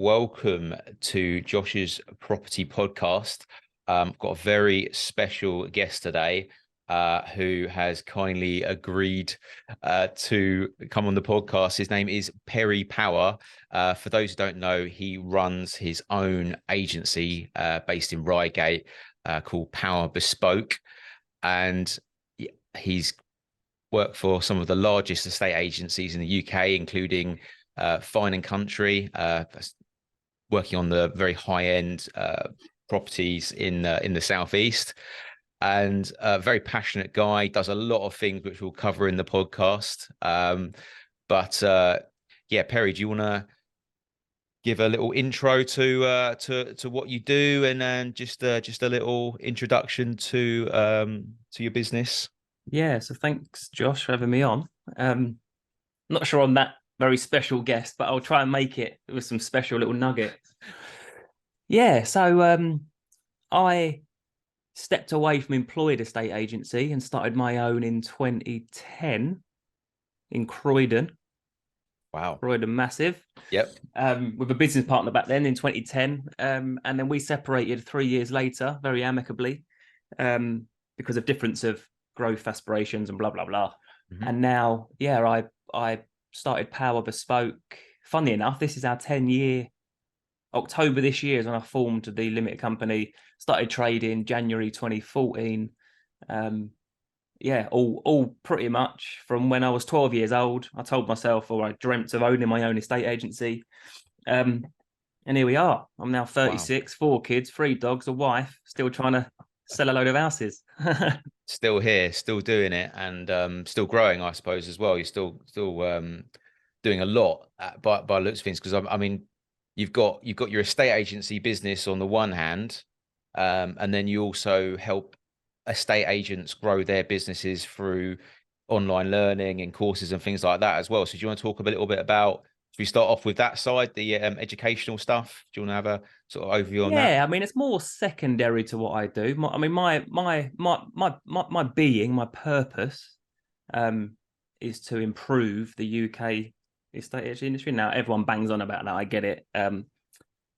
welcome to Josh's Property Podcast. I've got a very special guest today who has kindly agreed to come on the podcast. His name is Perry Power. For those who don't know, he runs his own agency based in Reigate called Power Bespoke, and he's worked for some of the largest estate agencies in the UK, including Fine and Country, working on the very high-end properties in the southeast, and a very passionate guy. Does a lot of things which we'll cover in the podcast. Yeah, Perry, do you want to give a little intro to what you do, and then just a little introduction to your business? Yeah, so thanks, Josh, for having me on. Not sure I'm that very special guest, but I'll try and make it with some special little nuggets. Yeah, so I stepped away from employed estate agency and started my own in 2010 in Croydon. Wow. Croydon, massive. Yep. With a business partner back then in 2010. And then we separated 3 years later, very amicably, because of difference of growth aspirations and blah, blah, blah. Mm-hmm. And now, yeah, I started Power Bespoke. Funny enough, this is our 10-year. October this year is when I formed the limited company, started trading January 2014. Yeah, all pretty much from when I was 12 years old. I told myself, or I dreamt of owning my own estate agency. And here we are. I'm now 36, wow. 4 kids, 3 dogs, a wife, still trying to sell a load of houses. Still here, still doing it, and still growing, I suppose, as well. You're still doing a lot by looks of things, because I mean, you've got your estate agency business on the one hand, and then you also help estate agents grow their businesses through online learning and courses and things like that as well. So do you want to talk a little bit about, if we start off with that side, the educational stuff? Do you want to have a sort of overview on that? Yeah, I mean, it's more secondary to what I do. My being, my purpose, is to improve the UK estate agency industry. Now, everyone bangs on about that. I get it.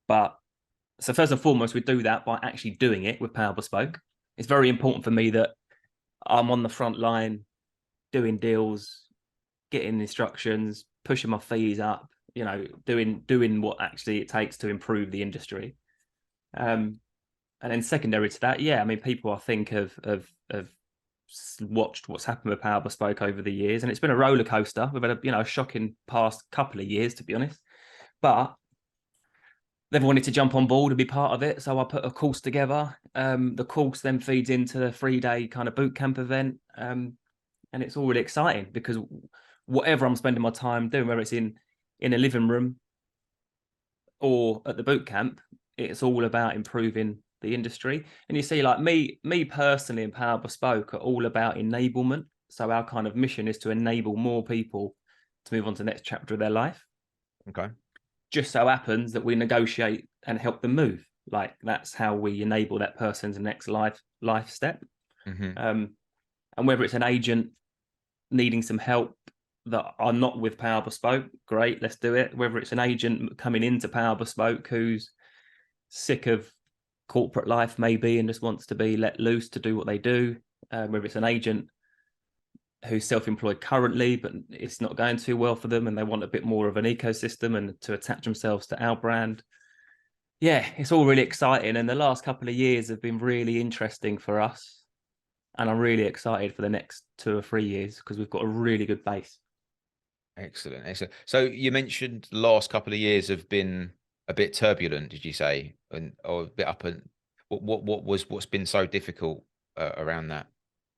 But so first and foremost, we do that by actually doing it with Power Bespoke. It's very important for me that I'm on the front line, doing deals, getting instructions, pushing my fees up, doing what actually it takes to improve the industry. And then secondary to that, yeah, I mean, people I think have watched what's happened with Power Bespoke over the years, and it's been a roller coaster. We've had a shocking past couple of years, to be honest, but they've wanted to jump on board and be part of it. So I put a course together. The course then feeds into the 3-day kind of boot camp event. And it's all really exciting, because whatever I'm spending my time doing, whether it's in a living room or at the boot camp, it's all about improving the industry. And you see, like me personally in Power Bespoke are all about enablement. So our kind of mission is to enable more people to move on to the next chapter of their life. Okay. Just so happens that we negotiate and help them move. Like, that's how we enable that person's next life step. Mm-hmm. And whether it's an agent needing some help that are not with Power Bespoke, great, let's do it. Whether it's an agent coming into Power Bespoke who's sick of corporate life maybe and just wants to be let loose to do what they do, whether it's an agent who's self-employed currently, but it's not going too well for them and they want a bit more of an ecosystem and to attach themselves to our brand. Yeah, it's all really exciting. And the last couple of years have been really interesting for us. And I'm really excited for the next 2 or 3 years, because we've got a really good base. Excellent. So you mentioned the last couple of years have been a bit turbulent, did you say? Or a bit up and what's been so difficult around that?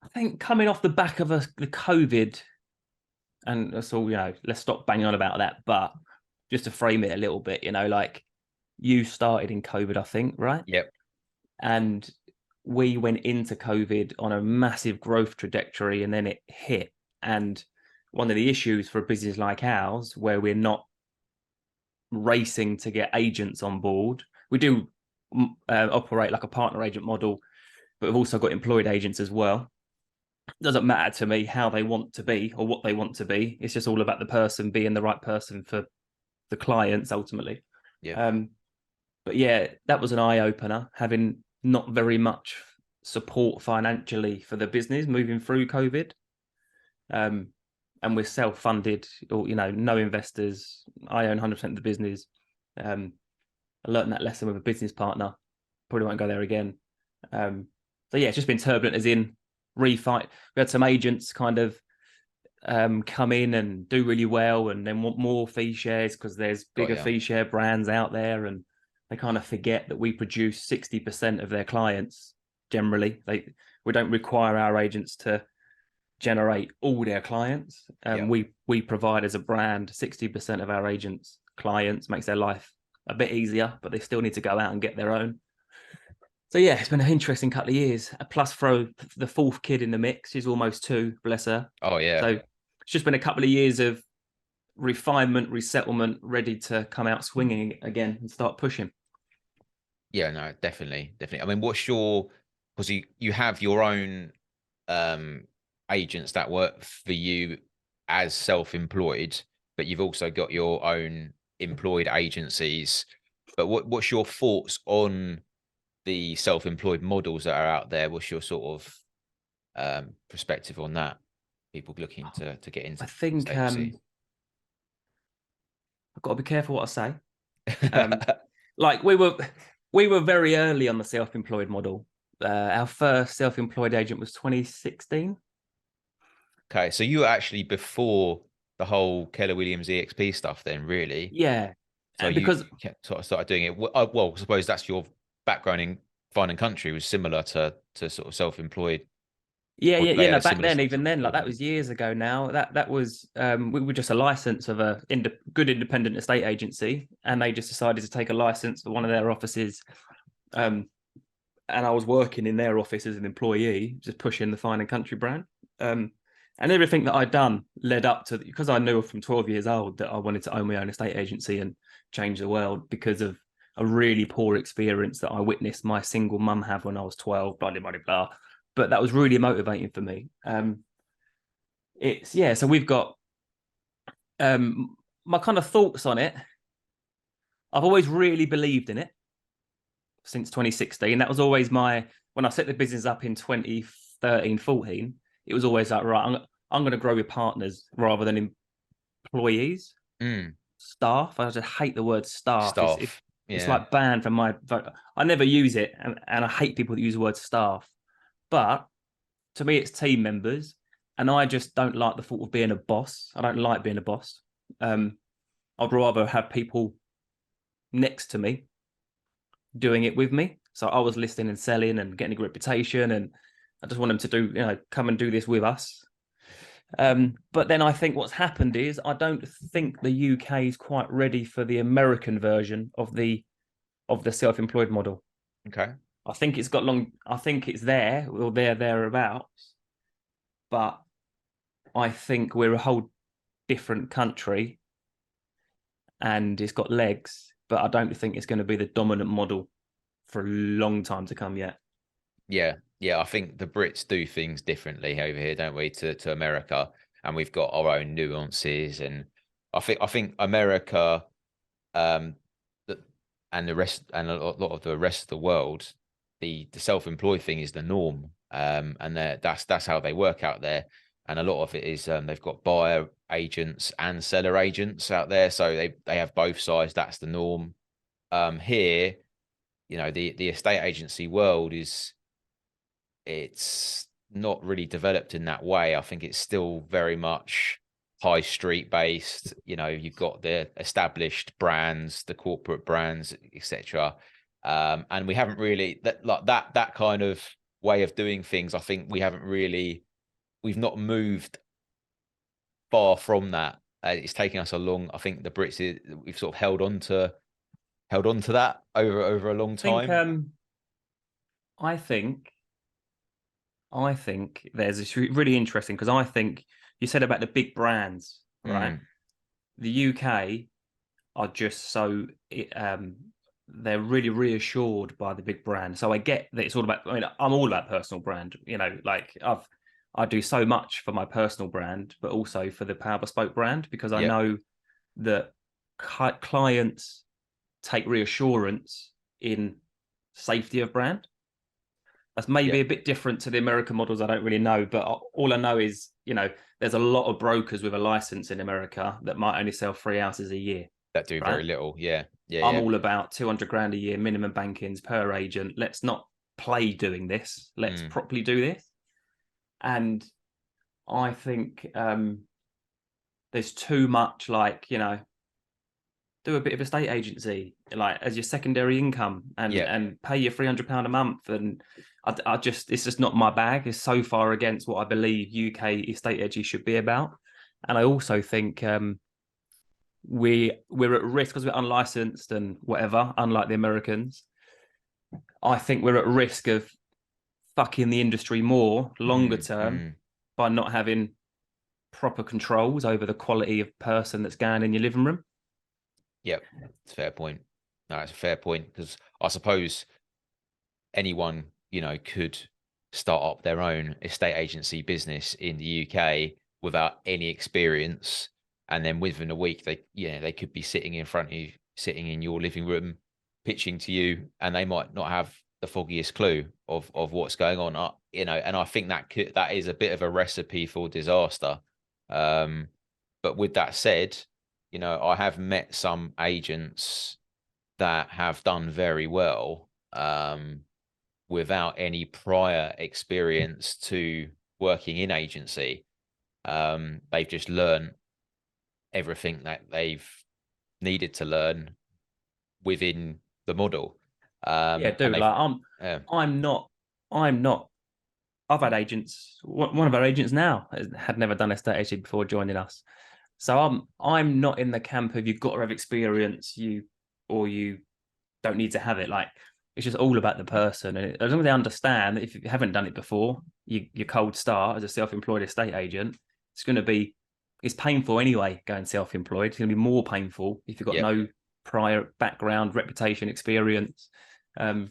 I think coming off the back of the COVID, and that's all, let's stop banging on about that. But just to frame it a little bit, like you started in COVID, I think, right? Yep. And we went into COVID on a massive growth trajectory, and then it hit. And one of the issues for a business like ours, where we're not racing to get agents on board, we do operate like a partner agent model, but we've also got employed agents as well. It doesn't matter to me how they want to be or what they want to be. It's just all about the person being the right person for the clients ultimately. Yeah. But yeah, that was an eye opener, having not very much support financially for the business moving through COVID. And we're self-funded, or no investors. I own 100% of the business. I learned that lesson with a business partner. Probably won't go there again. So yeah, it's just been turbulent, as in refight. We had some agents kind of come in and do really well, and then want more fee shares because there's bigger fee share brands out there, and they kind of forget that we produce 60% of their clients. Generally, we don't require our agents to generate all their clients. We provide, as a brand, 60% of our agents' clients. Makes their life a bit easier, but they still need to go out and get their own. So yeah, it's been an interesting couple of years. Plus, throw the fourth kid in the mix. She's almost 2, bless her. Oh yeah. So it's just been a couple of years of refinement, resettlement, ready to come out swinging again and start pushing. Yeah, no, definitely. I mean, because you have your own agents that work for you as self-employed, but you've also got your own employed agencies. But what's your thoughts on the self-employed models that are out there? What's your sort of perspective on that? People looking to get into I think agency. I've got to be careful what I say. Like we were very early on the self-employed model. Our first self-employed agent was 2016. Okay, so you were actually before the whole Keller Williams EXP stuff, then, really? Yeah, So you because sort of started doing it. Well, I suppose that's your background in fine and country was similar to sort of self-employed, yeah, or yeah, they yeah. had No, a back similar then, sort of even then, like self-employed that model. was years ago now. That was we were just a license of a good independent estate agency, and they just decided to take a license for one of their offices. And I was working in their office as an employee, just pushing the fine and country brand. And everything that I'd done led up to, because I knew from 12 years old that I wanted to own my own estate agency and change the world, because of a really poor experience that I witnessed my single mum have when I was 12, blah, blah, blah, blah. But that was really motivating for me. So we've got my kind of thoughts on it. I've always really believed in it since 2016. That was always when I set the business up in 2013, 14, it was always like, right, I'm going to grow with partners rather than employees. Staff. I just hate the word staff. Staff. It's Yeah. like banned from my vote. I never use it, and I hate people that use the word staff. But to me, it's team members, and I just don't like the thought of being a boss. I don't like being a boss. I'd rather have people next to me doing it with me. So I was listening and selling and getting a reputation, and I just want them to come and do this with us. But then I think what's happened is I don't think the UK is quite ready for the American version of the self-employed model. Okay. I think it's got long. I think it's there or thereabouts, but I think we're a whole different country, and it's got legs. But I don't think it's going to be the dominant model for a long time to come yet. Yeah. I think the Brits do things differently over here, don't we, to America, and we've got our own nuances. And I think America, and the rest, and a lot of the rest of the world, the self-employed thing is the norm, and that's how they work out there. And a lot of it is they've got buyer agents and seller agents out there, so they have both sides. That's the norm. Here, the estate agency world it's not really developed in that way. I think it's still very much high street based. You've got the established brands, the corporate brands, etc. And we haven't really that kind of way of doing things. I think we've not moved far from that. It's taking us a long. I think the Brits we've sort of held on to that over a long time. I think there's this really interesting, because I think you said about the big brands, right? The UK are just they're really reassured by the big brand. So I get that it's all about. I mean, I'm all about personal brand. Like I do so much for my personal brand, but also for the Power Bespoke brand, because I know that clients take reassurance in safety of brand. That's maybe a bit different to the American models. I don't really know, but all I know is, there's a lot of brokers with a license in America that might only sell 3 houses a year. That do very little. Yeah. I'm all about 200 grand a year minimum bankings per agent. Let's not play doing this. Let's properly do this. And I think there's too much do a bit of estate agency as your secondary income and pay your £300 a month. And it's just not my bag. It's so far against what I believe UK estate agency should be about. And I also think we're at risk because we're unlicensed and whatever, unlike the Americans. I think we're at risk of fucking the industry more longer term by not having proper controls over the quality of person that's going in your living room. Yep, it's a fair point. No, it's a fair point, because I suppose anyone, could start up their own estate agency business in the UK without any experience, and then within a week they could be sitting in front of you, sitting in your living room, pitching to you, and they might not have the foggiest clue of what's going on. And I think that is a bit of a recipe for disaster. But with that said, I have met some agents that have done very well without any prior experience to working in agency. They've just learned everything that they've needed to learn within the model. I'm not. I've had agents. One of our agents now had never done estate agency before joining us. So I'm not in the camp of you've got to have experience, you don't need to have it. It's just all about the person. And as long as they understand that if you haven't done it before, your cold start as a self-employed estate agent, it's painful anyway, going self-employed. It's going to be more painful if you've got no prior background, reputation, experience. And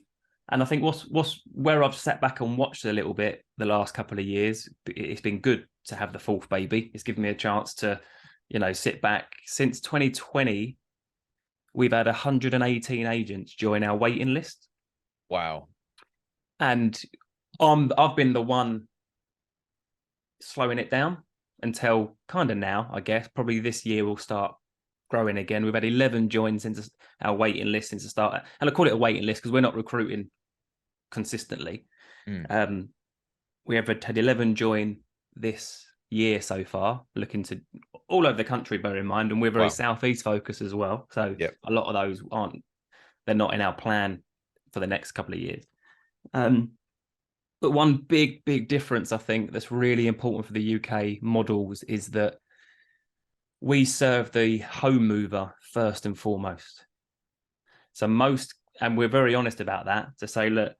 I think what's where I've sat back and watched a little bit the last couple of years, it's been good to have the fourth baby. It's given me a chance to, sit back. Since 2020, we've had 118 agents join our waiting list. Wow. And I've been the one slowing it down until kind of now, I guess. Probably this year we'll start growing again. We've had 11 join since our waiting list since the start. And I call it a waiting list because we're not recruiting consistently. We have had 11 join this year so far, looking to all over the country, bear in mind, and we're very southeast focused as well. So a lot of those they're not in our plan for the next couple of years. But one big difference I think that's really important for the UK models is that we serve the home mover first and foremost. So and we're very honest about that, to say, look,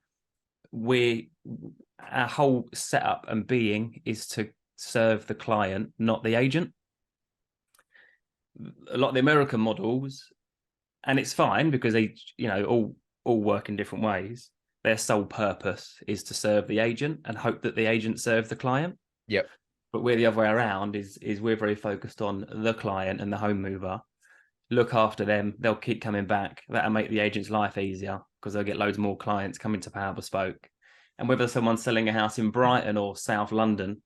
our whole setup and being is to serve the client, not the agent. A lot of the American models, and it's fine because they, all work in different ways. Their sole purpose is to serve the agent and hope that the agent serves the client. Yep. But we're the other way around. Is we're very focused on the client and the home mover. Look after them. They'll keep coming back. That'll make the agent's life easier because they'll get loads more clients coming to Power Bespoke. And whether someone's selling a house in Brighton or South London,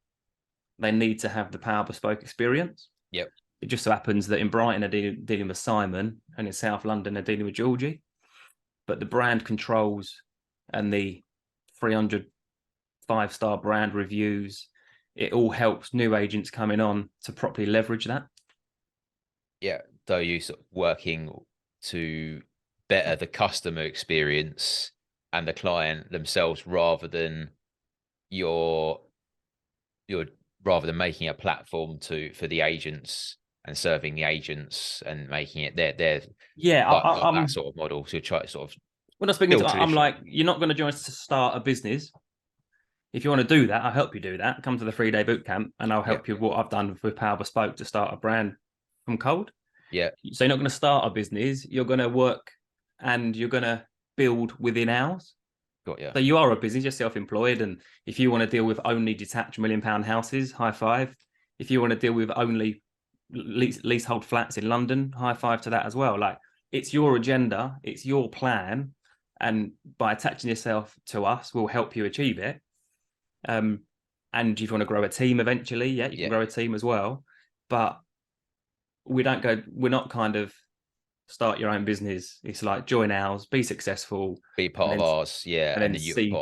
they need to have the Power Bespoke experience. Yep. It just so happens that in Brighton they're dealing with Simon, and in South London they're dealing with Georgie. But the brand controls and the 300 5-star brand reviews, it all helps new agents coming on to properly leverage that. Yeah. So you sort of working to better the customer experience and the client themselves, rather than rather than making a platform for the agents and serving the agents and making it their that sort of model. So try to sort of, when I'm speaking to, I'm like, you're not going to join us to start a business. If you want to do that, I'll help you do that. Come to the 3-day boot camp and I'll help you with what I've done with Power Bespoke to start a brand from cold. Yeah. So you're not going to start a business. You're going to work and you're going to build within ours. Got you. So you are a business, you're self-employed. And if you want to deal with only detached £1 million houses, high five. If you want to deal with only leasehold flats in London, high five to that as well. it's your agenda, it's your plan, and by attaching yourself to us, we'll help you achieve it. And if you want to grow a team eventually, you can grow a team as well. But we're not kind of start your own business. It's like join ours, be successful, be part of ours, and then see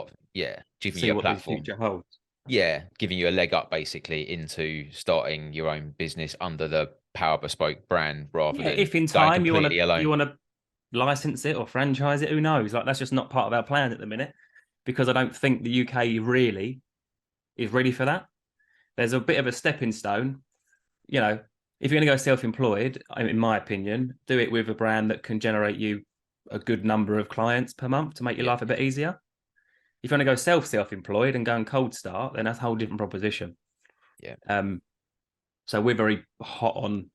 giving you a what the platform, future holds. Giving you a leg up basically into starting your own business under the Power Bespoke brand rather than if in going time completely alone. you want to license it or franchise it, who knows? Like, that's just not part of our plan at the minute, because I don't think the UK really is ready for that. There's a bit of a stepping stone. You know, if you're going to go self-employed, in my opinion, do it with a brand that can generate you a good number of clients per month to make your life a bit easier. If you want to go self-employed and go and cold start, then that's a whole different proposition. So we're very hot on,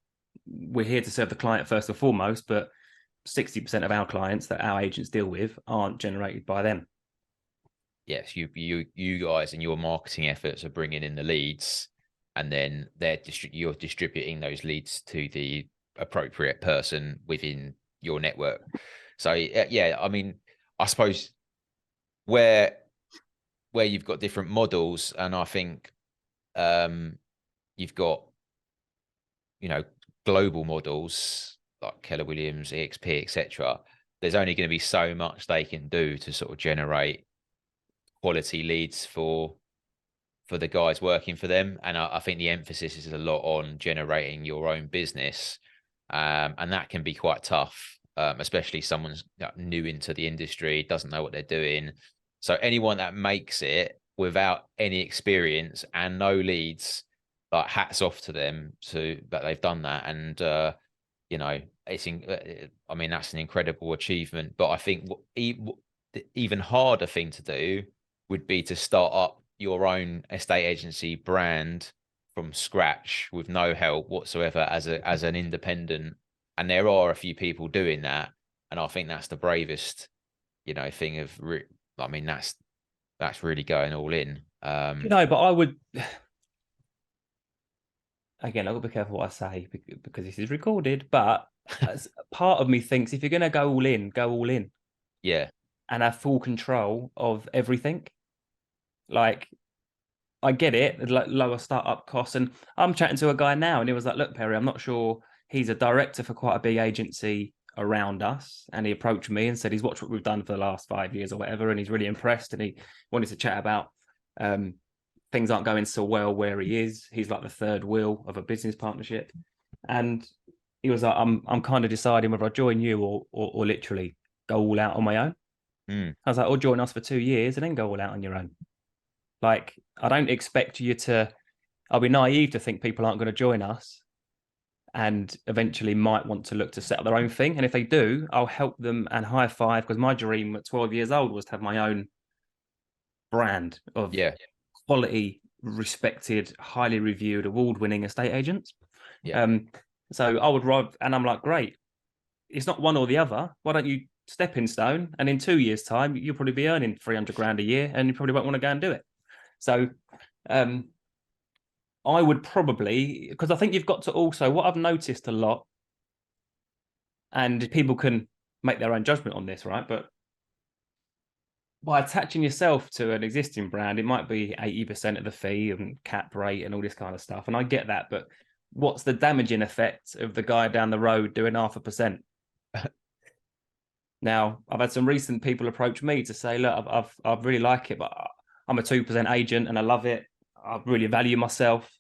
we're here to serve the client first and foremost, but 60% of our clients that our agents deal with aren't generated by them. Yes, you guys and your marketing efforts are bringing in the leads, and then you're distributing those leads to the appropriate person within your network. So I mean, I suppose where you've got different models, and I think you've got, you know, global models like Keller Williams, EXP, etc. There's only going to be so much they can do to sort of generate quality leads for the guys working for them. And I think the emphasis is a lot on generating your own business, and that can be quite tough, especially someone's new into the industry, doesn't know what they're doing. So anyone that makes it without any experience and no leads, like, hats off to them that they've done that. And you know, I mean, that's an incredible achievement. But I think the even harder thing to do would be to start up your own estate agency brand from scratch with no help whatsoever as an independent. And there are a few people doing that, and I think that's the bravest, you know, thing of. I mean, that's really going all in. But I would. Again, I've got to be careful what I say because this is recorded. But part of me thinks if you're going to go all in, go all in. Yeah. And have full control of everything. Like, I get it, like lower startup costs. And I'm chatting to a guy now, and he was like, "Look, Perry, I'm not sure." He's a director for quite a big agency around us, and he approached me and said he's watched what we've done for the last 5 years or whatever, and he's really impressed, and he wanted to chat about things aren't going so well where he is. He's like the third wheel of a business partnership, and he was like, "I'm kind of deciding whether I join you or literally go all out on my own." I was like, "Or join us for 2 years and then go all out on your own." Like, I don't expect you to. I'll be naive to think people aren't going to join us and eventually might want to look to set up their own thing. And if they do, I'll help them and high five, because my dream at 12 years old was to have my own brand of quality, respected, highly reviewed, award-winning estate agents. So I would rather, and I'm like, great, it's not one or the other. Why don't you stepping stone, and in 2 years' time, you'll probably be earning 300 grand a year, and you probably won't want to go and do it. So I would probably, because I think you've got to also, what I've noticed a lot, and people can make their own judgment on this, right? But by attaching yourself to an existing brand, it might be 80% of the fee and cap rate and all this kind of stuff. And I get that, but what's the damaging effect of the guy down the road doing 0.5%? Now, I've had some recent people approach me to say, look, I really like it, but I'm a 2% agent and I love it. I really value myself.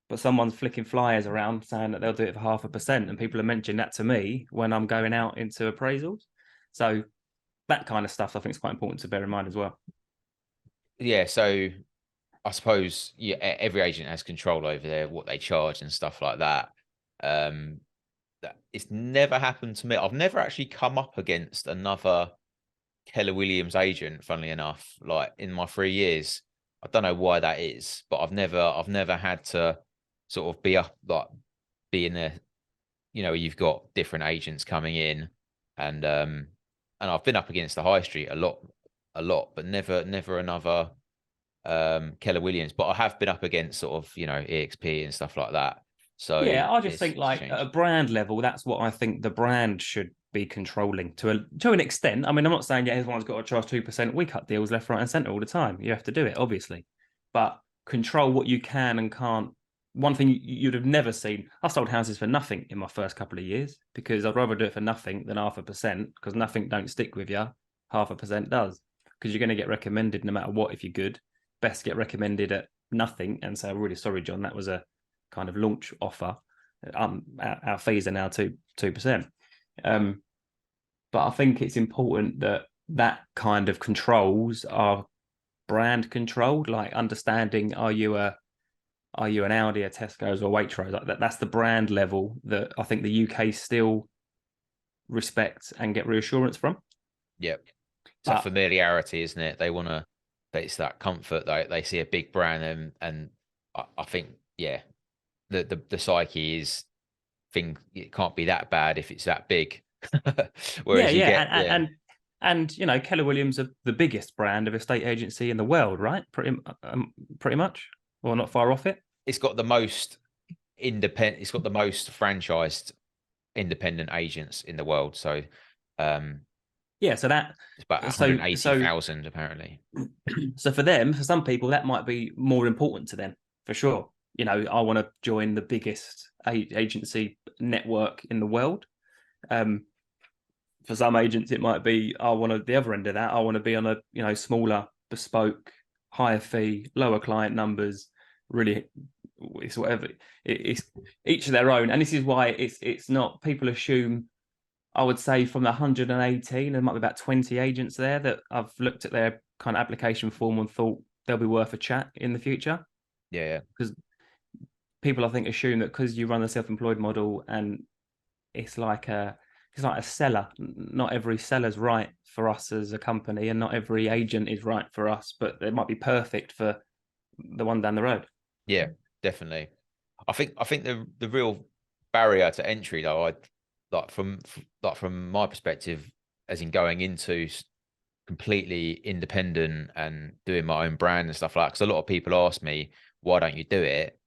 But someone's flicking flyers around saying that they'll do it for 0.5%. And people are mentioning that to me when I'm going out into appraisals. So that kind of stuff, I think, is quite important to bear in mind as well. Yeah. So I suppose every agent has control over what they charge and stuff like that. It's never happened to me. I've never actually come up against another Keller Williams agent, funnily enough, like in my 3 years. I don't know why that is, but I've never had to sort of be in there, you know, you've got different agents coming in, and I've been up against the high street a lot, but never another Keller Williams. But I have been up against sort of, you know, EXP and stuff like that. So Yeah, I just think it's like at a changed. brand level, that's what I think the brand should be controlling to an extent. I mean, I'm not saying everyone's got to charge 2%. We cut deals left, right, and centre all the time. You have to do it, obviously, but control what you can and can't. One thing you'd have never seen. I sold houses for nothing in my first couple of years because I'd rather do it for nothing than 0.5%, because nothing don't stick with you. 0.5% does, because you're going to get recommended no matter what. If you're good, best get recommended at nothing and say, "I'm really sorry, John, that was a kind of launch offer. Our fees are now 2%." But I think it's important that that kind of controls are brand controlled, like understanding, are you an Audi, a Tesco's, or Waitrose? Like that's the brand level that I think the UK still respects and get reassurance from. Yep. It's that But familiarity, isn't it? They want to, it's that comfort. They see a big brand, and I think, yeah, the psyche is thing. It can't be that bad if it's that big. yeah, Whereas you yeah, get, yeah, and you know, Keller Williams are the biggest brand of estate agency in the world, right? Pretty much, or not far off it. it's got the most independent. It's got the most franchised independent agents in the world. So, um, Yeah, so that it's about so so 180,000 apparently. so for them, for some people, that might be more important to them, for sure. You know, I want to join the biggest agency network in the world. Um, for some agents, it might be I want to the other end of that. I want to be on a smaller, bespoke, higher fee, lower client numbers. Really, it's whatever. It's each of their own, and this is why it's not. People assume, I would say, from the 118, there might be about 20 agents there that I've looked at their kind of application form and thought they'll be worth a chat in the future. Yeah, Because people, I think, assume that because you run the self-employed model and it's like a seller. Not every seller's right for us as a company, and not every agent is right for us, but they might be perfect for the one down the road. yeah, definitely. I think the real barrier to entry though, I like from my perspective, as in going into completely independent and doing my own brand and stuff like that. Because a lot of people ask me, why don't you do it?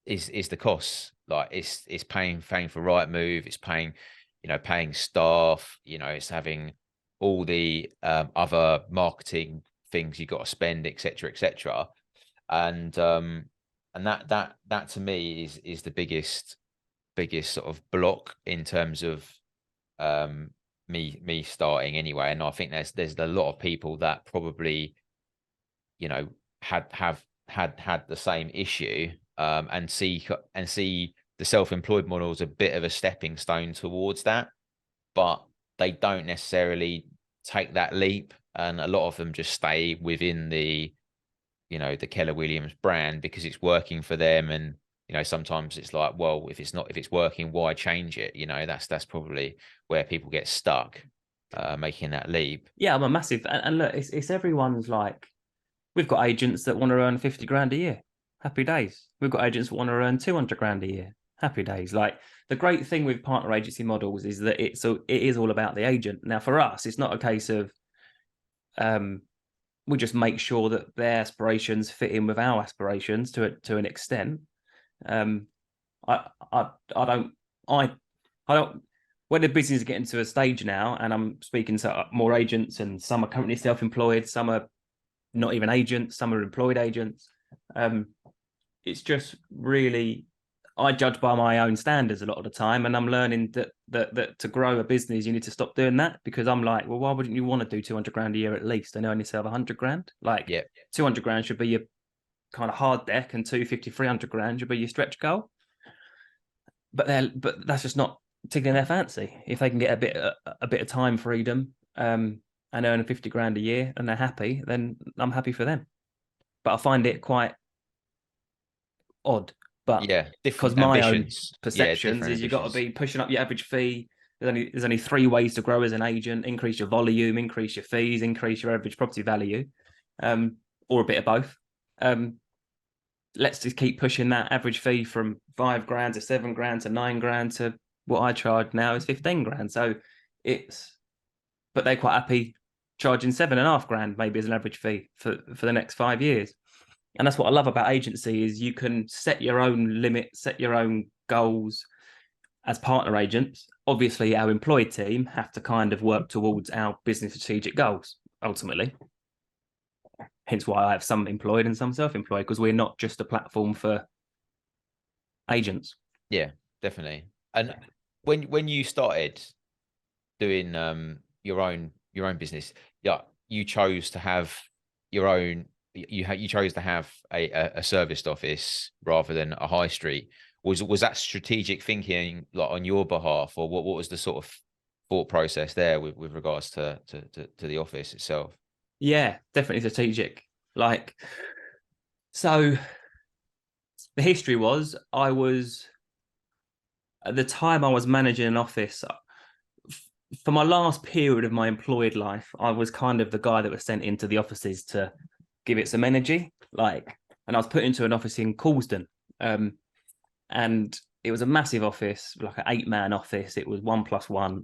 Is the costs. Like it's paying for right move, it's paying, paying staff, it's having all the other marketing things you got to spend, etc., etc. And that to me is the biggest sort of block in terms of me starting anyway. And I think there's a lot of people that probably, you know, had the same issue, and see the self-employed model as a bit of a stepping stone towards that, but they don't necessarily take that leap, and a lot of them just stay within the Keller Williams brand because it's working for them. And sometimes it's like, well, if it's working, why change it? That's probably where people get stuck, making that leap. Yeah, I'm a massive and look, it's everyone's like. We've got agents that want to earn 50 grand a year. Happy days. We've got agents that want to earn 200 grand a year. Happy days. Like the great thing with partner agency models is that it is all about the agent. Now for us, it's not a case of we just make sure that their aspirations fit in with our aspirations to an extent. Um, I don't I don't when the business is getting to a stage now, and I'm speaking to more agents, and some are currently self-employed, some are not even agents, some are employed agents. It's just really, I judge by my own standards a lot of the time, and I'm learning that to grow a business, you need to stop doing that, because I'm like, well, why wouldn't you want to do 200 grand a year at least and only sell 100 grand? Like Yeah, 200 grand should be your kind of hard deck, and 250, 300 grand should be your stretch goal. But that's just not tickling their fancy. If they can get a bit of time freedom, and earn 50 grand a year and they're happy, then I'm happy for them. But I find it quite odd. But yeah, because different my own ambitions. Yeah, perceptions different is you've got to ambitions. be pushing up your average fee. There's only three ways to grow as an agent: increase your volume, increase your fees, increase your average property value, or a bit of both. Let's just keep pushing that average fee from 5 grand to 7 grand to 9 grand to what I charge now is 15 grand. So but they're quite happy charging 7.5 grand maybe as an average fee for the next 5 years. And that's what I love about agency is you can set your own limits, set your own goals as partner agents. Obviously, our employed team have to kind of work towards our business strategic goals ultimately. Hence why I have some employed and some self-employed, because we're not just a platform for agents. Yeah, definitely. And when you started doing your own business, yeah, you chose to have your own. You chose to have a serviced office rather than a high street. Was that strategic thinking like on your behalf, or what was the sort of thought process there with regards to the office itself? Yeah, definitely strategic. Like, so the history was I was at the time I was managing an office. For my last period of my employed life, I was kind of the guy that was sent into the offices to give it some energy. Like, and I was put into an office in Coulsdon. And it was a massive office, like an 8-man office. It was 1+1.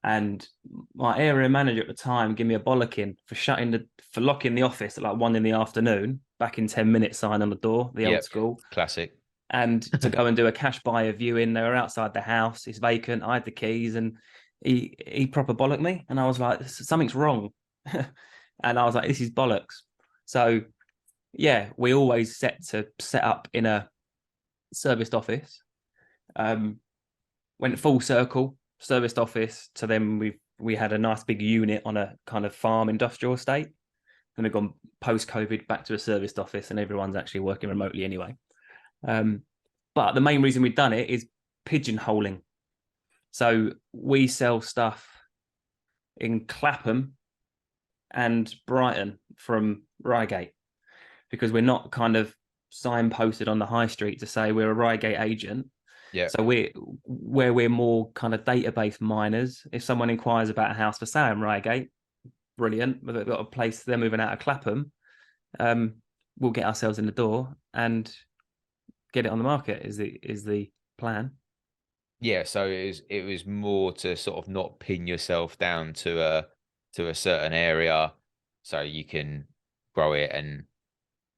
And my area manager at the time gave me a bollocking for locking the office at like 1 in the afternoon, back in 10 minutes, sign on the door, the old Yep, school. classic. And to go and do a cash buyer viewing. They were outside the house, it's vacant. I had the keys, and he proper bollocked me. And I was like, something's wrong. And I was like, this is bollocks. So yeah, we always set up in a serviced office. Went full circle, serviced office, to then we had a nice big unit on a kind of farm industrial estate. Then we've gone post-COVID back to a serviced office, and everyone's actually working remotely anyway. But the main reason we've done it is pigeonholing. So we sell stuff in Clapham and Brighton from Reigate, because we're not kind of signposted on the high street to say we're a Reigate agent. Yeah. So we're more kind of database miners. If someone inquires about a house for sale in Reigate, brilliant. We've got a place, they're moving out of Clapham. We'll get ourselves in the door and get it on the market is the plan. Yeah, so it was more to sort of not pin yourself down to a certain area, so you can grow it and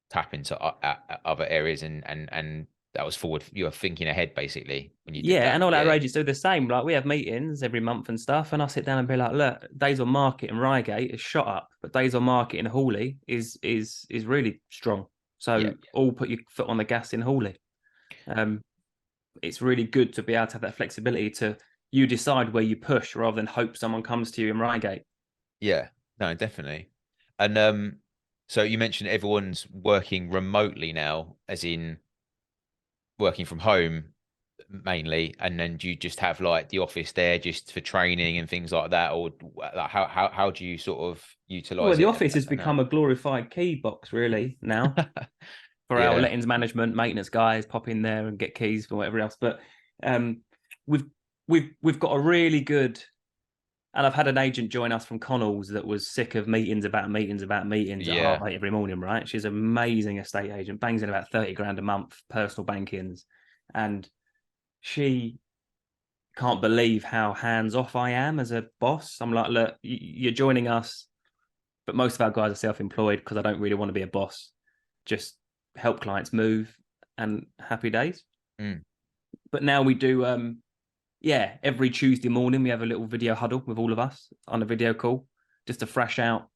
tap into other areas, and that was forward. You were thinking ahead basically when you did Yeah, that. and all our Yeah, agents do the same. Like, we have meetings every month and stuff, and I sit down and be like, look, days on market in Reigate is shot up, but days on market in Hawley is really strong. yeah, So all put your foot on the gas in Hawley. It's really good to be able to have that flexibility to you decide where you push rather than hope someone comes to you in Reigate. yeah. No, definitely. And so you mentioned everyone's working remotely now, as in working from home mainly, and then do you just have like the office there just for training and things like that, or like how do you sort of Well, utilize the it office has now? become a glorified key box really now for our Yeah, lettings management, maintenance guys pop in there and get keys for whatever else. But um, we've we've got a really good, and I've had an agent join us from Connells that was sick of meetings about meetings about meetings at yeah, 8:30 every morning. Right, she's an amazing estate agent, bangs in about 30 grand a month personal bankings, and she can't believe how hands off I am as a boss. I'm like, look, you're joining us, but most of our guys are self-employed because I don't really want to be a boss. Just help clients move and happy days. mm, But now we do, yeah, every Tuesday morning we have a little video huddle with all of us on a video call, just to thrash out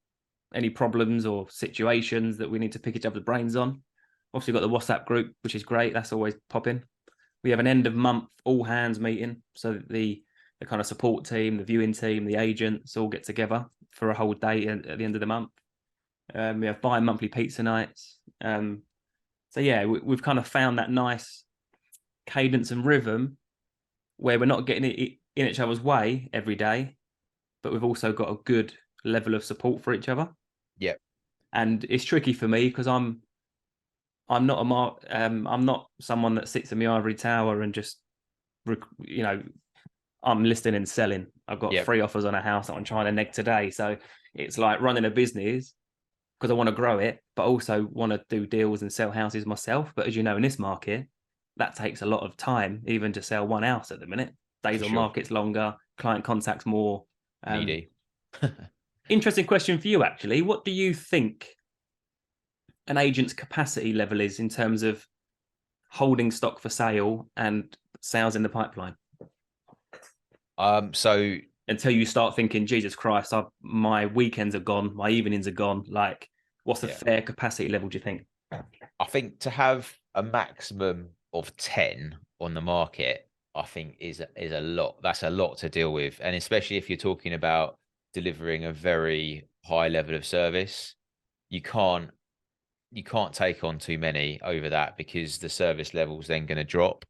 any problems or situations that we need to pick each other's brains on. Obviously, we've got the WhatsApp group, which is great. That's always popping. We have an end of month all hands meeting, so that the kind of support team, the viewing team, the agents all get together for a whole day at the end of the month. We have bi-monthly pizza nights. So yeah, we've kind of found that nice cadence and rhythm where we're not getting it in each other's way every day, but we've also got a good level of support for each other. yeah, And it's tricky for me because I'm not I'm not someone that sits in the ivory tower and just, you know, I'm listing and selling. I've got yeah, 3 offers on a house that I'm trying to neg today. So it's like running a business because I want to grow it, but also want to do deals and sell houses myself. But as you know, in this market, that takes a lot of time, even to sell one house at the minute. Days for on sure. market's longer, client contacts more. Needy. Interesting question for you, actually. What do you think an agent's capacity level is in terms of holding stock for sale and sales in the pipeline? So until you start thinking, Jesus Christ, my weekends are gone, my evenings are gone. Like, what's a yeah, fair capacity level, do you think? I think to have a maximum of 10 on the market, I think is a lot. That's a lot to deal with, and especially if you're talking about delivering a very high level of service, you can't you can't take on too many over that, because the service level's then going to drop,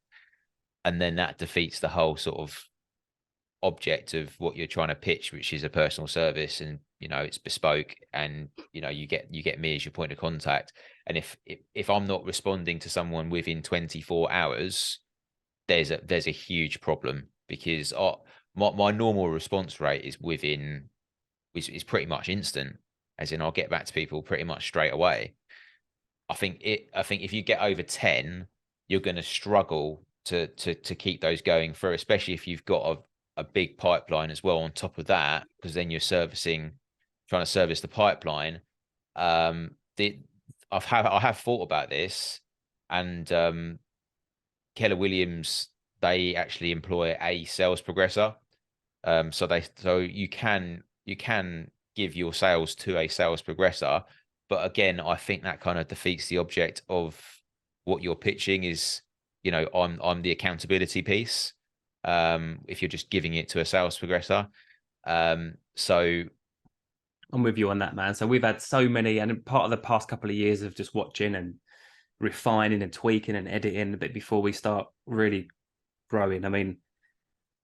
and then that defeats the whole sort of object of what you're trying to pitch, which is a personal service, and it's bespoke, and you get me as your point of contact. And if I'm not responding to someone within 24 hours, there's a huge problem, because my normal response rate is pretty much instant, as in I'll get back to people pretty much straight away. I think if you get over 10, you're going to struggle to keep those going through, especially if you've got a big pipeline as well on top of that, because then you're trying to service the pipeline. The I have thought about this, and Keller Williams, they actually employ a sales progressor. So you can give your sales to a sales progressor, but again, I think that kind of defeats the object of what you're pitching is, I'm the accountability piece. If you're just giving it to a sales progressor. So I'm with you on that, man. So we've had so many, and part of the past couple of years of just watching and refining and tweaking and editing a bit before we start really growing. I mean,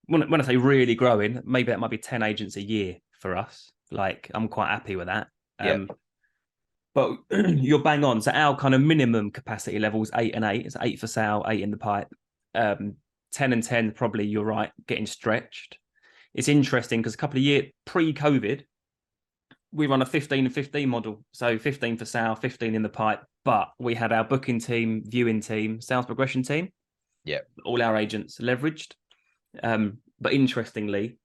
when I say really growing, maybe that might be 10 agents a year for us. Like, I'm quite happy with that. yeah, But you're bang on. So our kind of minimum capacity level is 8 and 8. It's 8 for sale, 8 in the pipe. 10 and 10, probably, you're right, getting stretched. It's interesting because a couple of years pre-COVID, we run a 15 and 15 model. So 15 for sale, 15 in the pipe. But we had our booking team, viewing team, sales progression team. yeah, All our agents leveraged. But interestingly,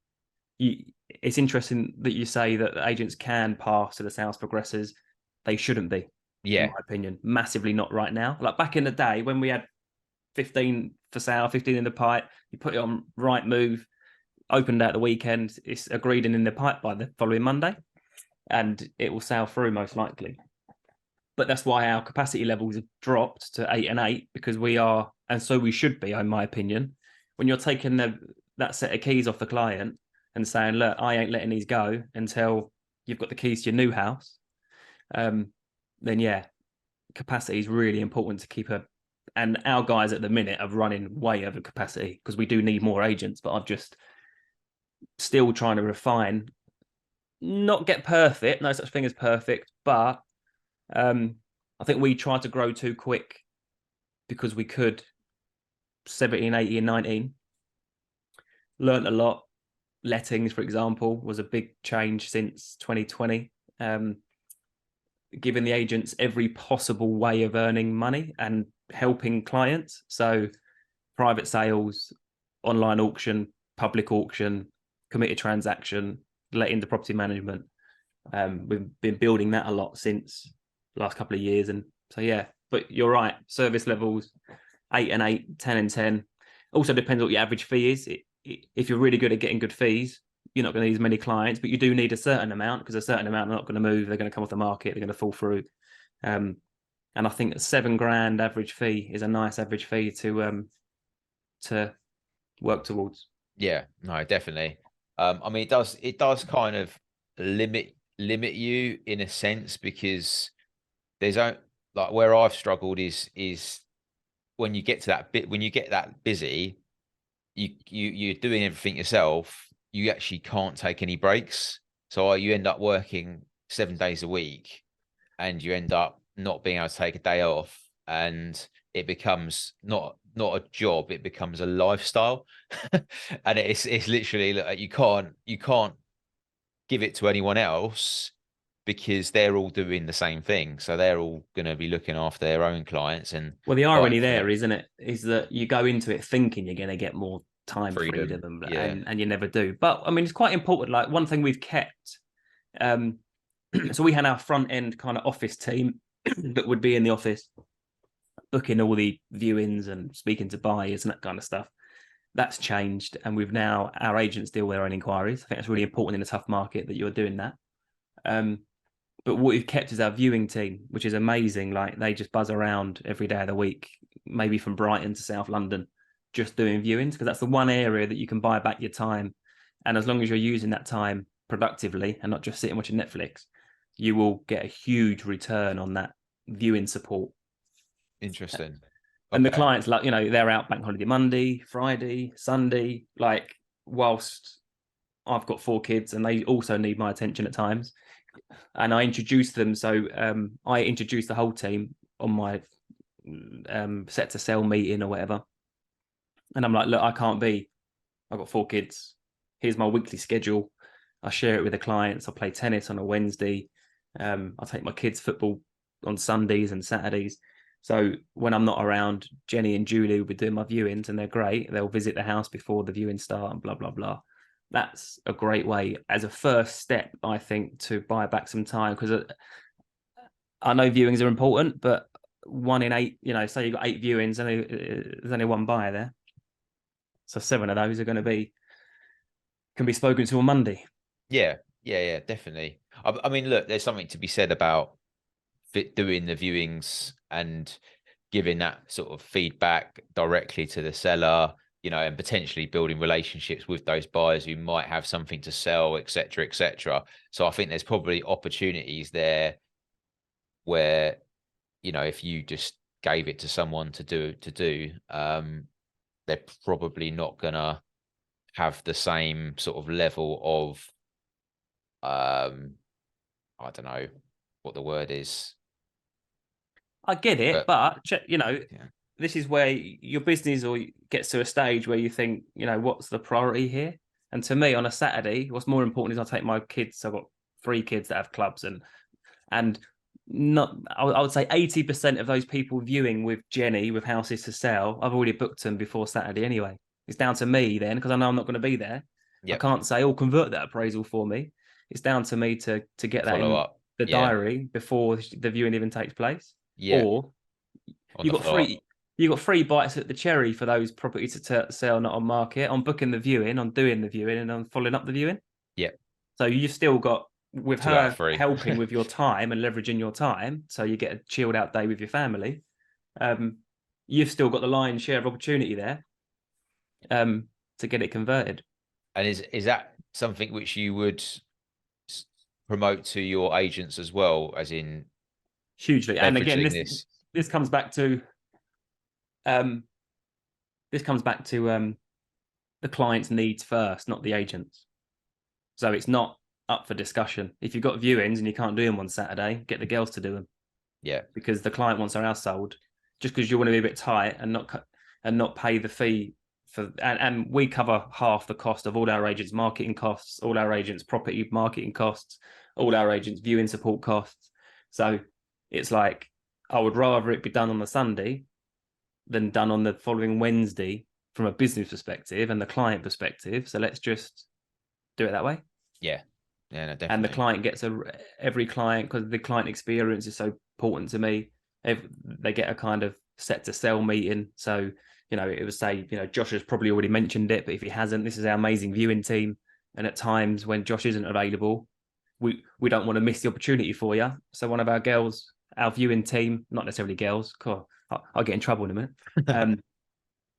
it's interesting that you say that the agents can pass to the sales progressors. They shouldn't be, in yeah, my opinion. Massively not right now. Like back in the day when we had 15 for sale, 15 in the pipe, you put it on right move, opened out the weekend, it's agreed and in the pipe by the following Monday, and it will sail through most likely. But that's why our capacity levels have dropped to 8 and 8, because we are, and so we should be, in my opinion. When you're taking that set of keys off the client and saying, look, I ain't letting these go until you've got the keys to your new house, then yeah, capacity is really important to keep and our guys at the minute are running way over capacity because we do need more agents, but I've just still trying to refine, not get perfect, no such thing as perfect, but I think we tried to grow too quick because we could. 17, 18, and 19. Learned a lot. Lettings, for example, was a big change since 2020. Giving the agents every possible way of earning money and helping clients. So private sales, online auction, public auction, committed transaction, letting the property management. We've been building that a lot since the last couple of years. And so, yeah, but you're right. Service levels, 8 and 8, 10 and 10. Also depends what your average fee is. If you're really good at getting good fees, you're not going to need as many clients, but you do need a certain amount, because a certain amount are not going to move. They're going to come off the market. They're going to fall through. And I think $7,000 average fee is a nice average fee to work towards. yeah. No, definitely. I mean, it does kind of limit you in a sense, because there's like where I've struggled is when you get to that bit, when you get that busy, you're doing everything yourself. You actually can't take any breaks, so you end up working 7 days a week, and you end up not being able to take a day off, and it becomes not a job, it becomes a lifestyle. And it's literally like you can't give it to anyone else, because they're all doing the same thing, so they're all going to be looking after their own clients and Well, the fighting irony for there, their isn't it, is that you go into it thinking you're going to get more time freedom. freedom Yeah, and you never do. But I mean, it's quite important. Like, one thing we've kept, so we had our front end kind of office team, that would be in the office, booking all the viewings and speaking to buyers and that kind of stuff. That's changed, and we've now, our agents deal with their own inquiries. I think that's really important in a tough market that you're doing that. But what we've kept is our viewing team, which is amazing. Like, they just buzz around every day of the week, maybe from Brighton to South London, just doing viewings, because that's the one area that you can buy back your time. And as long as you're using that time productively and not just sitting watching Netflix, you will get a huge return on that viewing support. Interesting. And the clients, like, they're out bank holiday Monday, Friday, Sunday, like, whilst I've got 4 kids and they also need my attention at times. And I introduce them. So I introduce the whole team on my set to sell meeting or whatever. And I'm like, look, I've got 4 kids. Here's my weekly schedule. I share it with the clients. I play tennis on a Wednesday. I take my kids football on Sundays and Saturdays. So when I'm not around, Jenny and Julie will be doing my viewings, and they're great. They'll visit the house before the viewing start and blah, blah, blah. That's a great way as a first step, I think, to buy back some time, because I know viewings are important, but 1 in 8, say you've got 8 viewings and there's only 1 buyer there. So 7 of those can be spoken to on Monday. Yeah, definitely. I mean, look, there's something to be said about doing the viewings and giving that sort of feedback directly to the seller, and potentially building relationships with those buyers who might have something to sell, etc., etc. So I think there's probably opportunities there where, if you just gave it to someone to do, they're probably not gonna have the same sort of level of, I don't know what the word is. I get it, but yeah. This is where your business gets to a stage where you think, what's the priority here? And to me, on a Saturday, what's more important is I take my kids. I've got 3 kids that have clubs, and not, I would say 80% of those people viewing with Jenny with houses to sell, I've already booked them before Saturday anyway. It's down to me then, because I know I'm not going to be there. Yep. I can't say, convert that appraisal for me. It's down to me to get that in the diary before the viewing even takes place. Yeah. Or you've got 3 bites at the cherry for those properties to sell not on market, on booking the viewing, on doing the viewing, and on following up the viewing. Yeah. So you've still got, with her helping with your time and leveraging your time, so you get a chilled out day with your family. You've still got the lion's share of opportunity there to get it converted. And is that something which you would promote to your agents as well, as in hugely? And again, this comes back to the client's needs first, not the agents. So it's not up for discussion. If you've got viewings and you can't do them on Saturday, get the girls to do them. Yeah, because the client wants their house sold. Just because you want to be a bit tight and not pay the fee for, and we cover half the cost of all our agents' marketing costs, all our agents' property marketing costs, all our agents' viewing support costs. So it's like, I would rather it be done on the Sunday than done on the following Wednesday from a business perspective and the client perspective. So let's just do it that way. Yeah. Yeah, no, definitely. And the client gets every client, because the client experience is so important to me. They get a kind of set to sell meeting. So, it would say, Josh has probably already mentioned it, but if he hasn't, this is our amazing viewing team. And at times when Josh isn't available, we don't want to miss the opportunity for you. So one of our girls, our viewing team, not necessarily girls, cool, I'll get in trouble in a minute.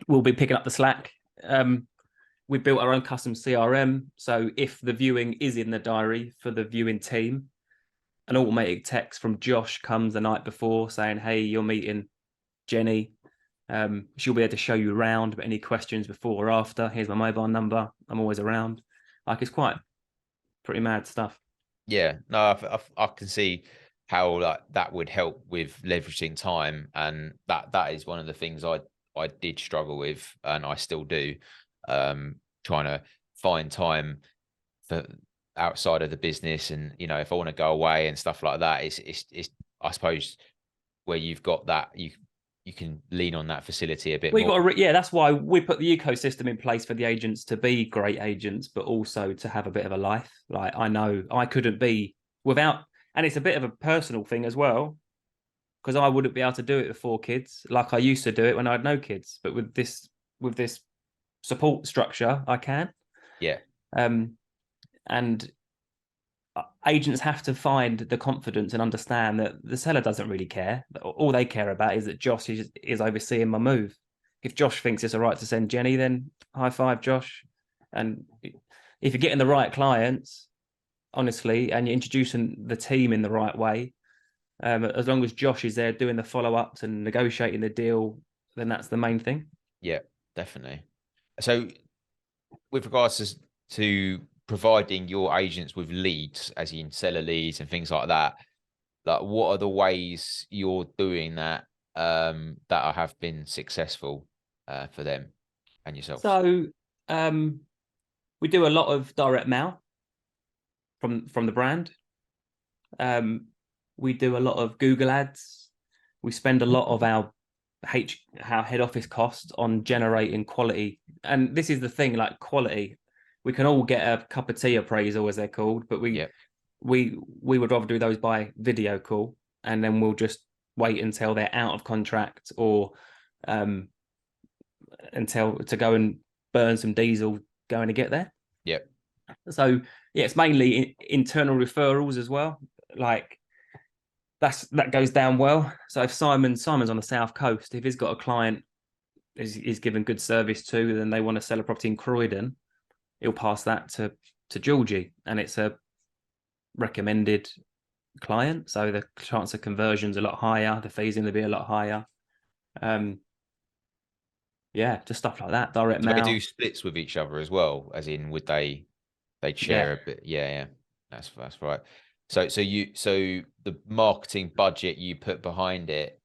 We'll be picking up the slack. We built our own custom CRM. So if the viewing is in the diary for the viewing team, an automated text from Josh comes the night before saying, hey, you're meeting Jenny. She'll be able to show you around, but any questions before or after, here's my mobile number. I'm always around. Like, it's quite pretty mad stuff. Yeah, no, I can see how that would help with leveraging time. And that is one of the things I did struggle with, and I still do. Trying to find time for outside of the business, and if I want to go away and stuff like that, it's I suppose where you've got that, you can lean on that facility a bit more. That's why we put the ecosystem in place for the agents to be great agents, but also to have a bit of a life. Like, I know I couldn't be without, and it's a bit of a personal thing as well. because I wouldn't be able to do it with 4 kids like I used to do it when I had no kids. But with this support structure, I can. Yeah. And agents have to find the confidence and understand that the seller doesn't really care. All they care about is that Josh is overseeing my move. If Josh thinks it's all right to send Jenny, then high five, Josh. And if you're getting the right clients, honestly, and you're introducing the team in the right way, as long as Josh is there doing the follow-ups and negotiating the deal, then that's the main thing. Yeah, definitely. So with regards to providing your agents with leads, as in seller leads and things like that, like what are the ways you're doing that that have been successful for them and yourselves? So we do a lot of direct mail from the brand. We do a lot of Google ads. We spend a lot of our head office costs on generating quality. And this is the thing, like quality. We can all get a cup of tea appraisal, as they're called, but we would rather do those by video call, and then we'll just wait until they're out of contract or until to go and burn some diesel going to get there. Yep. So yeah, it's mainly internal referrals as well. Like that goes down well. So if Simon's on the south coast, if he's got a client he's given good service to, then they want to sell a property in Croydon, he'll pass that to Georgie, and it's a recommended client, so the chance of conversion's a lot higher, the fees going to be a lot higher. Yeah, just stuff like that. Direct mail. They do splits with each other as well, as in would they share a bit? Yeah, that's right. So the marketing budget you put behind it,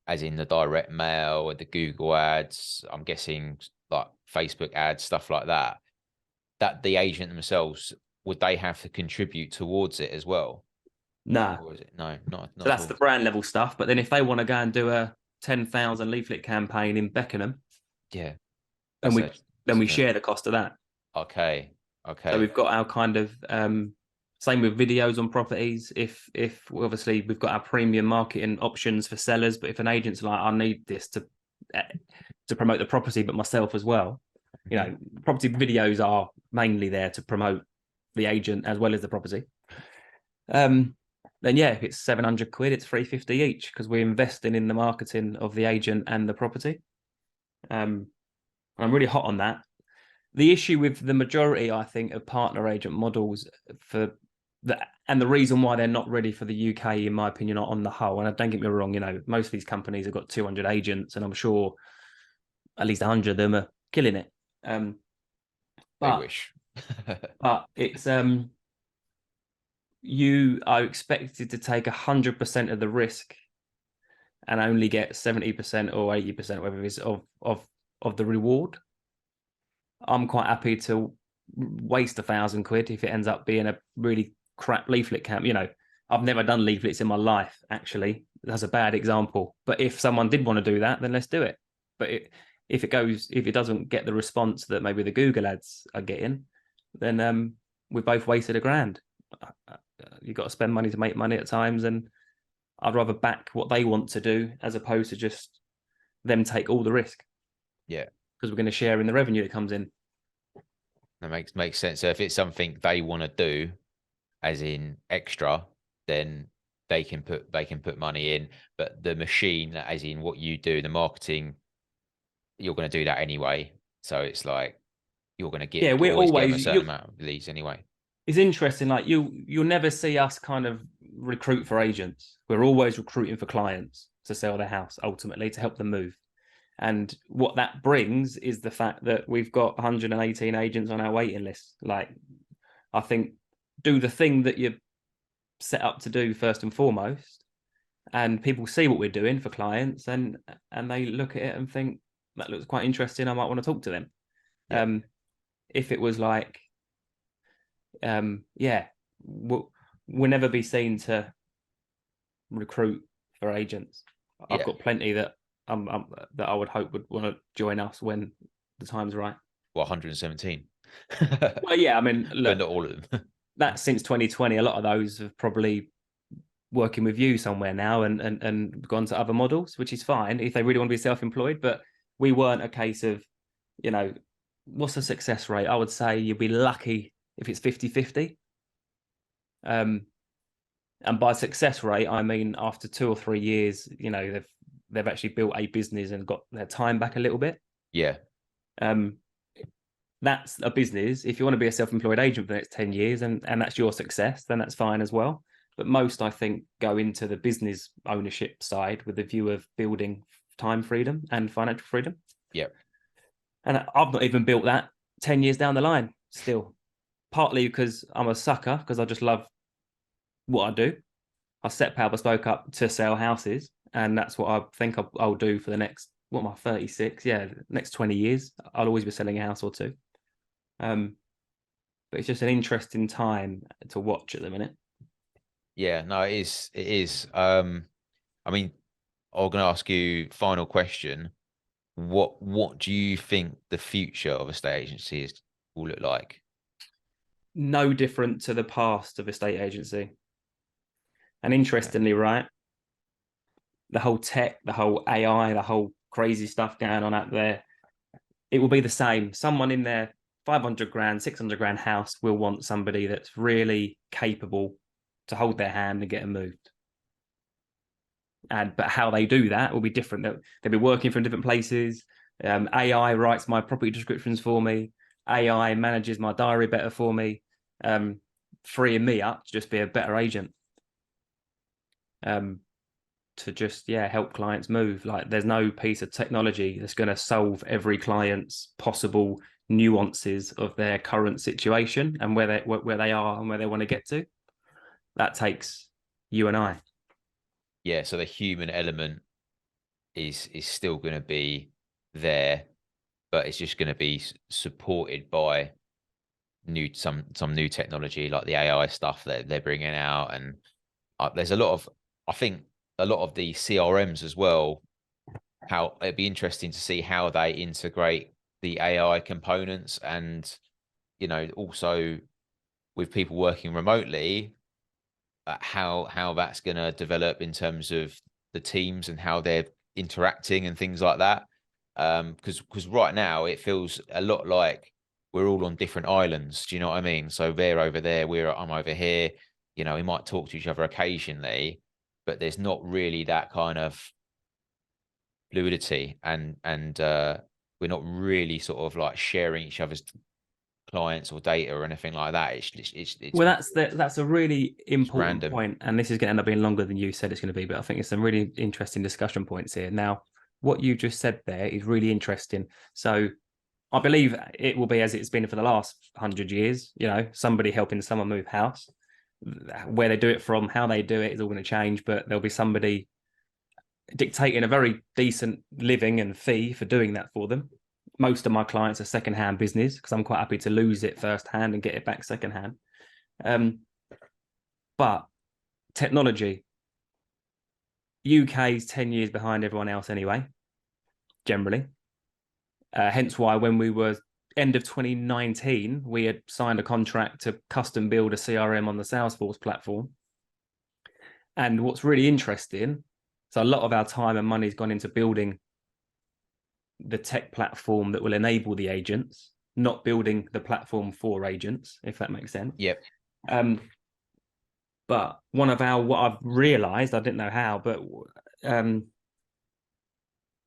as in the direct mail and the Google ads, I'm guessing like Facebook ads, stuff like that, that the agent themselves, would they have to contribute towards it as well? No. Or is it? No, not so that's the brand level stuff. But then if they want to go and do a 10,000 leaflet campaign in Beckenham, yeah, then we share the cost of that. Okay. So we've got our kind of same with videos on properties. If obviously we've got our premium marketing options for sellers, but if an agent's like, I need this to promote the property, but myself as well, you know, property videos are mainly there to promote the agent as well as the property. Then yeah, if it's 700 quid, it's 350 each, because we're investing in the marketing of the agent and the property. I'm really hot on that. The issue with the majority, I think, of partner agent models and the reason why they're not ready for the UK, in my opinion, on the whole, and don't get me wrong, you know, most of these companies have got 200 agents, and I'm sure at least 100 of them are killing it. They wish. But it's you are expected to take 100% of the risk and only get 70% or 80%, whatever it is, of the reward. I'm quite happy to waste 1,000 quid if it ends up being a really crap leaflet camp. You know, I've never done leaflets in my life, actually. That's a bad example. But if someone did want to do that, then let's do it. But if it doesn't get the response that maybe the Google ads are getting, then we both wasted £1,000. You've got to spend money to make money at times, and I'd rather back what they want to do as opposed to just them take all the risk. Yeah, because we're going to share in the revenue that comes in. That makes sense. So if it's something they want to do, as in extra, then they can put money in. But the machine, as in what you do, the marketing, you're going to do that anyway. So it's like you're going to get we're always get a certain amount of leads anyway. It's interesting. Like you'll never see us kind of recruit for agents. We're always recruiting for clients to sell their house, ultimately to help them move. And what that brings is the fact that we've got 118 agents on our waiting list. Like, I think do the thing that you're set up to do first and foremost, and people see what we're doing for clients, and they look at it and think that looks quite interesting. I might want to talk to them. Yeah. If it was like, we'll never be seen to recruit for agents. I've got plenty that that I would hope would want to join us when the time's right. Well, 117. Well, yeah, I mean, look, not all of them. That since 2020, a lot of those have probably working with you somewhere now and gone to other models, which is fine if they really want to be self-employed. But we weren't a case of, you know, what's the success rate? I would say you'd be lucky if it's 50-50. And by success rate, I mean after 2 or 3 years, you know, they've actually built a business and got their time back a little bit. Yeah. That's a business. If you want to be a self-employed agent for the next 10 years and that's your success, then that's fine as well. But most, I think, go into the business ownership side with the view of building time freedom and financial freedom. Yeah. And I've not even built that 10 years down the line still, partly because I'm a sucker, because I just love what I do. I set Power Bespoke up to sell houses, and that's what I think I'll do for the next, what am I, 36? Yeah, next 20 years. I'll always be selling a house or two. But it's just an interesting time to watch at the minute. Yeah, no, it is. It is. I mean, I'm going to ask you final question. What do you think the future of estate agencies will look like? No different to the past of estate agency. And interestingly, right, the whole tech, the whole AI, the whole crazy stuff going on out there, it will be the same. Someone in their 500 grand, 600 grand house will want somebody that's really capable to hold their hand and get them moved. But how they do that will be different. They'll be working from different places. AI writes my property descriptions for me. AI manages my diary better for me, freeing me up to just be a better agent. To just help clients move. Like, there's no piece of technology that's going to solve every client's possible nuances of their current situation and where they are and where they want to get to. That takes you and I. Yeah, so the human element is still going to be there, but it's just going to be supported by some new technology like the AI stuff that they're bringing out, and there's a lot of, I think, a lot of the CRMs as well. How it'd be interesting to see how they integrate the AI components, and also with people working remotely, how that's going to develop in terms of the teams and how they're interacting and things like that. Because right now it feels a lot like we're all on different islands. Do you know what I mean? So they're over there, I'm over here. We might talk to each other occasionally, but there's not really that kind of fluidity, and we're not really sort of like sharing each other's clients or data or anything like that. It's well, that's a really important random point, and this is going to end up being longer than you said it's going to be, but I think it's some really interesting discussion points here. Now, what you just said there is really interesting. So I believe it will be as it's been for the last 100 years, somebody helping someone move house. Where they do it from, how they do it is all going to change, but there'll be somebody dictating a very decent living and fee for doing that for them. Most of my clients are secondhand business because I'm quite happy to lose it firsthand and get it back secondhand. But technology, UK is 10 years behind everyone else anyway, generally. Hence why when we were end of 2019, we had signed a contract to custom build a CRM on the Salesforce platform. And what's really interesting, so a lot of our time and money has gone into building the tech platform that will enable the agents, not building the platform for agents, if that makes sense. Yep. But what I've realized, I didn't know how, but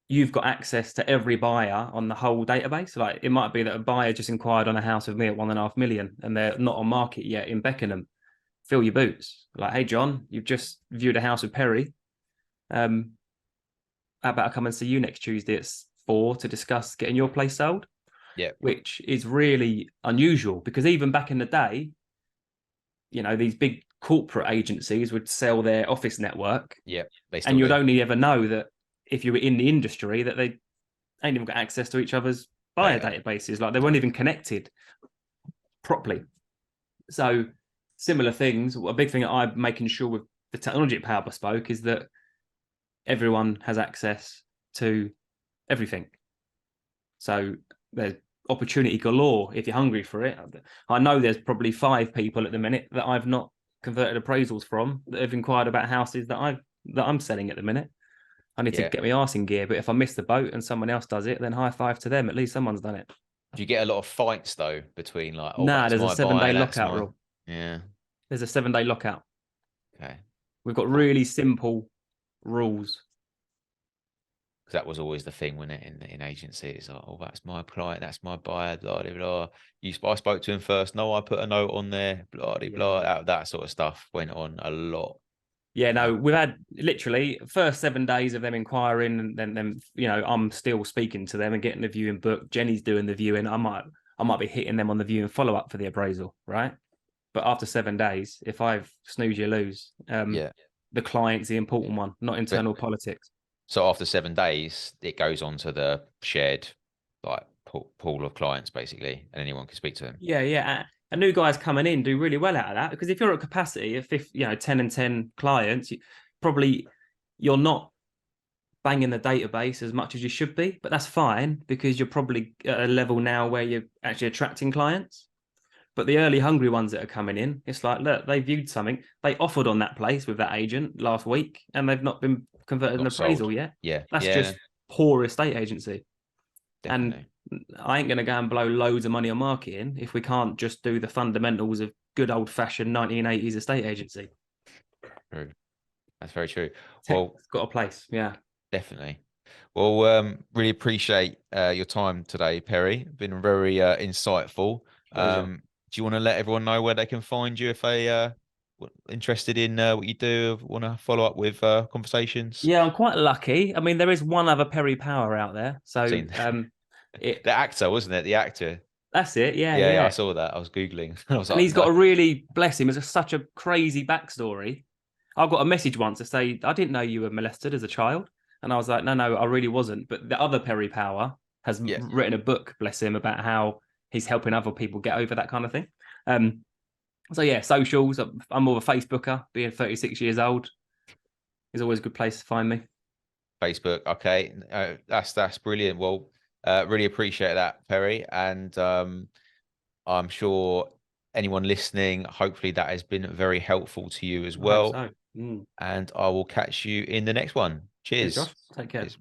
you've got access to every buyer on the whole database. Like, it might be that a buyer just inquired on a house with me at 1.5 million and they're not on market yet in Beckenham. Fill your boots. Like, hey, John, you've just viewed a house with Perry. How about I come and see you next Tuesday at 4 to discuss getting your place sold? Yeah. Which is really unusual, because even back in the day, these big corporate agencies would sell their office network. Yeah. And you'd only ever know that if you were in the industry, that they ain't even got access to each other's buyer databases. Like, they weren't even connected properly. So similar things. A big thing that I'm making sure with the technology at Power Bespoke is that everyone has access to everything. So there's opportunity galore if you're hungry for it. I know there's probably 5 people at the minute that I've not converted appraisals from that have inquired about houses that I'm selling at the minute. I need to Yeah. get my arse in gear. But if I miss the boat and someone else does it, then high five to them. At least someone's done it. Do you get a lot of fights though between like, oh, Nah, that's there's a my 7 day buyer, that's lockout my, rule. yeah. There's a 7 day lockout. Okay. We've got really simple rules. Because that was always the thing, when it in agency, it's like, oh, that's my client, that's my buyer, blah blah blah. I spoke to him first. No, I put a note on there, blah blah blah. That sort of stuff went on a lot. Yeah, no, we've had literally first 7 days of them inquiring, and then I'm still speaking to them and getting the viewing book. Jenny's doing the viewing. I might be hitting them on the viewing follow up for the appraisal, right? But after 7 days, if I've snooze, you lose. The client's the important one, not internal politics. So after 7 days, it goes on to the shared like pool of clients basically, and anyone can speak to them. Yeah. And new guys coming in do really well out of that, because if you're at capacity of 10 and 10 clients, you're not banging the database as much as you should be, but that's fine because you're probably at a level now where you're actually attracting clients. But the early hungry ones that are coming in, it's like, look, they viewed something, they offered on that place with that agent last week, and they've not been converted an appraisal yet. Yeah. That's just poor estate agency. Definitely. And I ain't going to go and blow loads of money on marketing if we can't just do the fundamentals of good old fashioned 1980s estate agency. True. That's very true. Well, it's got a place. Yeah. Definitely. Well, really appreciate your time today, Perry. Been very insightful. Do you want to let everyone know where they can find you if they interested in what you do, want to follow up with conversations? Yeah, I'm quite lucky. I mean, there is one other Perry Power out there. So the actor, wasn't it? The actor. That's it. Yeah, I saw that. I was Googling. And he's got a really, bless him, it's such a crazy backstory. I got a message once to say, I didn't know you were molested as a child. And I was like, no, I really wasn't. But the other Perry Power has written a book, bless him, about how he's helping other people get over that kind of thing. So yeah, socials. I'm more of a Facebooker, being 36 years old. Is always a good place to find me. Facebook. Okay. That's brilliant. Well, really appreciate that, Perry. And I'm sure anyone listening, hopefully that has been very helpful to you as well. I hope so. And I will catch you in the next one. Cheers. Cheers, Josh. Take care. Cheers.